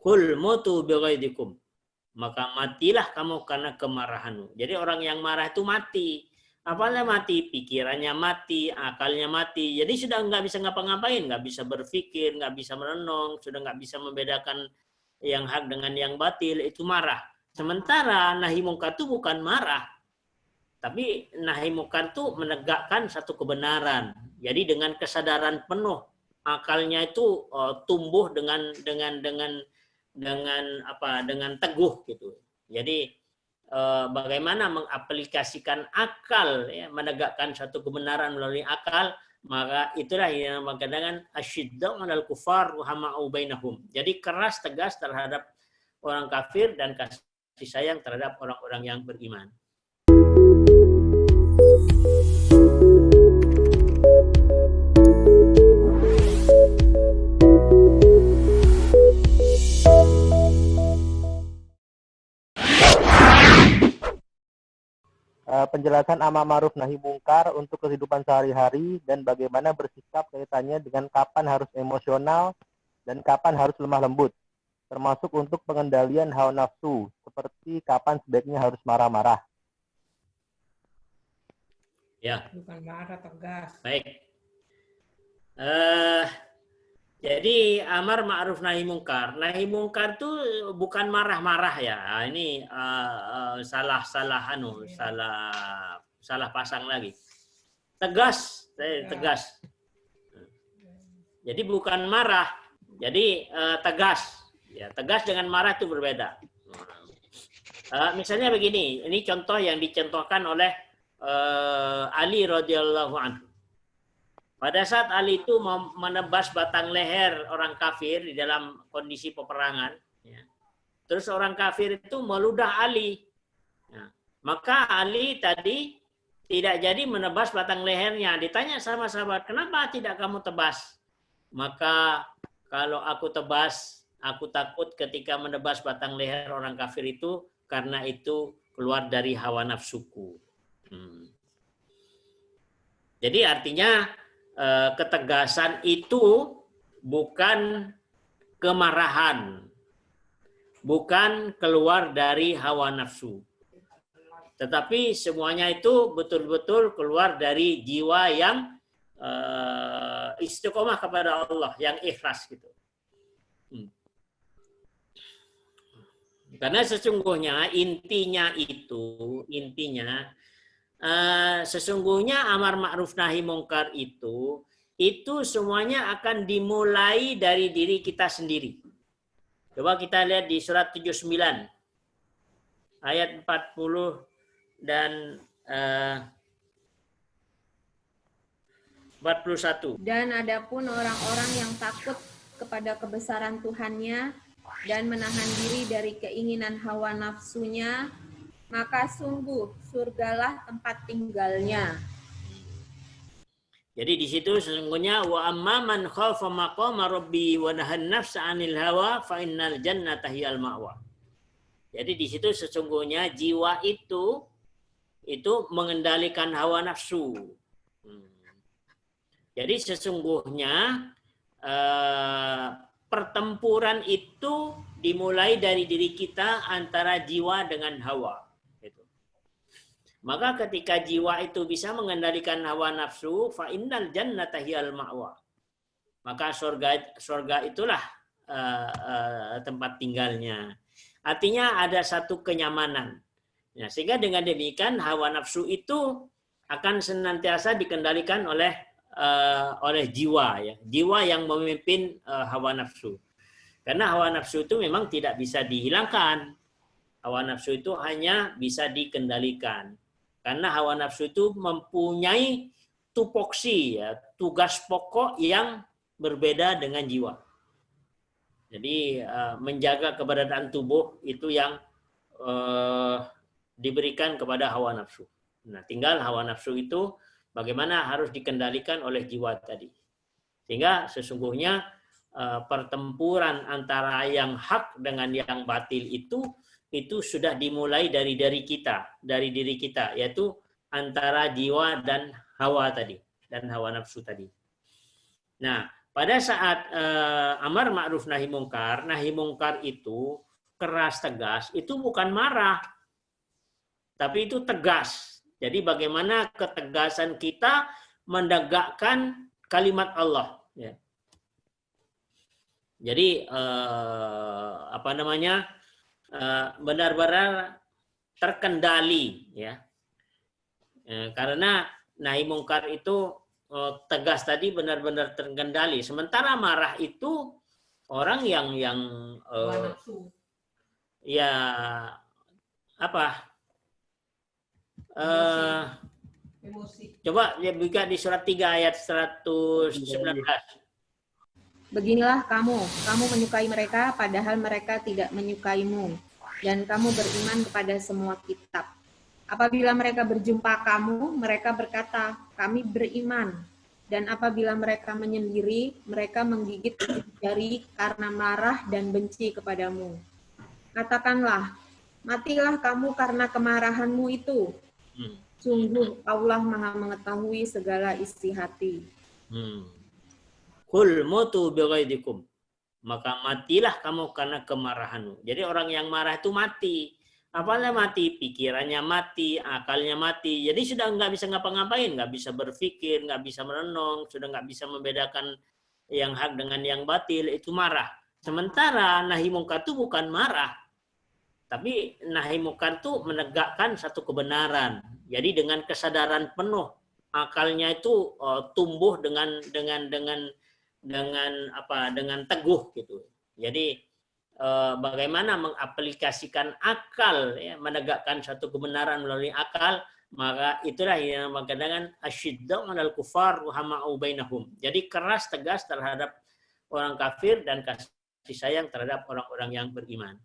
Kul mutu bighaidikum. Maka matilah kamu karena kemarahanmu. Jadi orang yang marah itu mati. Apalagi mati, pikirannya mati, akalnya mati. Jadi sudah nggak bisa ngapa-ngapain, nggak bisa berpikir, nggak bisa merenung, sudah nggak bisa membedakan yang hak dengan yang batil, itu marah. Sementara nahi mungkar itu bukan marah, tapi nahi mungkar itu menegakkan satu kebenaran. Jadi dengan kesadaran penuh, akalnya itu tumbuh dengan teguh gitu. Jadi bagaimana mengaplikasikan akal, ya, menegakkan satu kebenaran melalui akal, maka itulah yang kadang-kadang asyiddau 'alal kufar rahama'u bainahum. Jadi keras tegas terhadap orang kafir dan kasih sayang terhadap orang-orang yang beriman. Penjelasan amar ma'ruf nahi mungkar untuk kehidupan sehari-hari dan bagaimana bersikap kaitannya dengan kapan harus emosional dan kapan harus lemah lembut, termasuk untuk pengendalian hawa nafsu, seperti kapan sebaiknya harus marah-marah. Ya. Bukan marah, tegas. Baik. Jadi amar ma'ruf nahi mungkar. Nahi mungkar itu bukan marah-marah ya. Ini salah pasang lagi. Tegas. Jadi bukan marah. Jadi tegas. Ya, tegas dengan marah itu berbeda. Misalnya begini, ini contoh yang dicontohkan oleh Ali radhiyallahu anhu. Pada saat Ali itu menebas batang leher orang kafir di dalam kondisi peperangan, ya. Terus orang kafir itu meludah Ali. Ya. Maka Ali tadi tidak jadi menebas batang lehernya. Ditanya sama sahabat, kenapa tidak kamu tebas? Maka kalau aku tebas, aku takut ketika menebas batang leher orang kafir itu, karena itu keluar dari hawa nafsuku. Jadi artinya ketegasan itu bukan kemarahan, bukan keluar dari hawa nafsu, tetapi semuanya itu betul-betul keluar dari jiwa yang istiqomah kepada Allah, yang ikhlas gitu. Karena sesungguhnya sesungguhnya amar ma'ruf nahi mungkar itu semuanya akan dimulai dari diri kita sendiri. Coba kita lihat di surat 79 ayat 40 dan 41. Dan adapun orang-orang yang takut kepada kebesaran Tuhannya dan menahan diri dari keinginan hawa nafsunya, maka sungguh surgalah tempat tinggalnya. Jadi di situ sesungguhnya wa amman khafa maqama rabbi wa nahan nafsa 'anil hawa fa innal jannata hiyal ma'wa. Jadi di situ sesungguhnya jiwa itu mengendalikan hawa nafsu. Jadi sesungguhnya pertempuran itu dimulai dari diri kita antara jiwa dengan hawa. Maka ketika jiwa itu bisa mengendalikan hawa nafsu, fa innal jannata hiyal ma'wa. Maka surga itulah tempat tinggalnya. Artinya ada satu kenyamanan. Ya, sehingga dengan demikian hawa nafsu itu akan senantiasa dikendalikan oleh jiwa, ya. Jiwa yang memimpin hawa nafsu. Karena hawa nafsu itu memang tidak bisa dihilangkan. Hawa nafsu itu hanya bisa dikendalikan. Karena hawa nafsu itu mempunyai tupoksi, ya, tugas pokok yang berbeda dengan jiwa. Jadi menjaga keberadaan tubuh itu yang diberikan kepada hawa nafsu. Nah, tinggal hawa nafsu itu bagaimana harus dikendalikan oleh jiwa tadi. Sehingga sesungguhnya pertempuran antara yang hak dengan yang batil itu sudah dimulai dari diri kita, yaitu antara jiwa dan hawa tadi, dan hawa nafsu tadi. Nah, pada saat amar ma'ruf nahi mungkar itu keras tegas, itu bukan marah, tapi itu tegas. Jadi bagaimana ketegasan kita menegakkan kalimat Allah. Ya. Jadi benar-benar terkendali, ya. Karena nahi mungkar itu tegas tadi benar-benar terkendali. Sementara marah itu orang yang ya apa? Emosi. Coba ya buka di surat 3 ayat 119. Beginilah kamu menyukai mereka padahal mereka tidak menyukaimu, dan kamu beriman kepada semua kitab. Apabila mereka berjumpa kamu, mereka berkata, kami beriman. Dan apabila mereka menyendiri, mereka menggigit jari karena marah dan benci kepadamu. Katakanlah, matilah kamu karena kemarahanmu itu. Sungguh Allah Maha mengetahui segala isi hati. Kul mutu bighaidikum. Maka matilah kamu karena kemarahanmu. Jadi orang yang marah itu mati. Apalagi mati, pikirannya mati, akalnya mati. Jadi sudah nggak bisa ngapa-ngapain, nggak bisa berpikir, nggak bisa merenung, sudah nggak bisa membedakan yang hak dengan yang batil, itu marah. Sementara nahi mungkar itu bukan marah, tapi nahi mungkar itu menegakkan satu kebenaran. Jadi dengan kesadaran penuh, akalnya itu tumbuh dengan teguh gitu. Jadi bagaimana mengaplikasikan akal, ya, menegakkan satu kebenaran melalui akal, maka itulah yang dinamakan dengan asyidda'u 'alal kufar wa hama'u bainahum. Jadi keras tegas terhadap orang kafir dan kasih sayang terhadap orang-orang yang beriman.